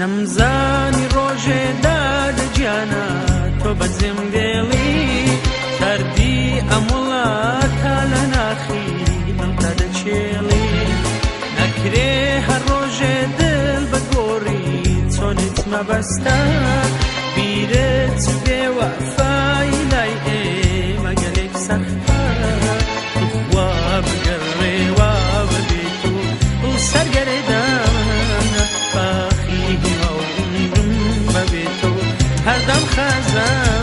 نەمزانی ڕۆژێ دادە گیانە تۆ بەجێم دێڵی کردی ئەم وڵاتە لە ناخی من تا دەچێڵی نەکرێ هەر ڕۆژێ دڵ بە گۆڕی چۆنت مەبەستە بیرت بێوەفای لای ئێمە گەلێک سەختە توخوا بگەڕێوە ببێت و سەرگەرێدانە باخی هیوا و عمرم ببێت و هەردەم خەزانە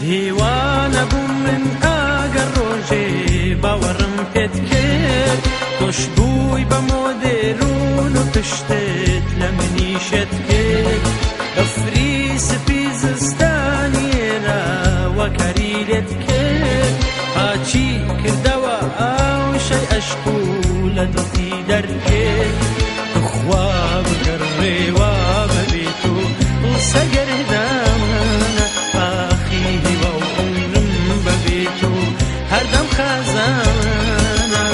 دیوانە بووم من ئاگەر ڕۆژێ باوەڕم پێت کرد تۆش بووی بە مۆدێرون و پشتت لە منیشت کرد بەفری سپی زستانی ئێرە وەکاری لێت کرد پاچی کردەوە ئاوشەی ئەشک و لە دڵی دەرکرد بخوا بگەڕێوە ببێت و سەرگەردانە هەردەم خەزانە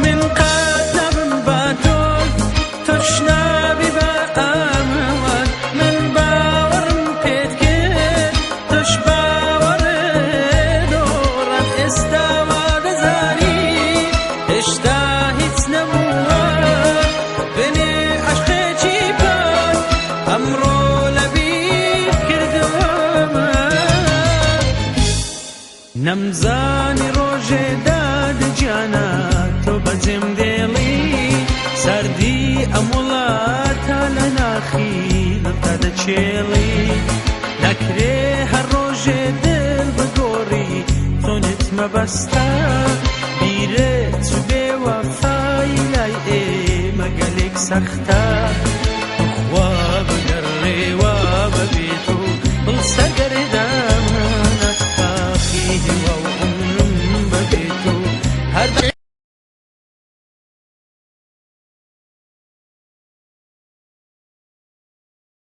من قەت نەبم بە تۆ تۆش نابی بە نەمزانی ڕۆژێ دادە گیانە تۆ بەجێم دێڵی سەردی ئەم وڵاتە لە ناخی من تا دەچێڵی نەکرێ هەر ڕۆژێ دڵ بە گۆڕی چۆنت مەبەستە بیرت بێوەفای لای ئێمە گەلێک سەختە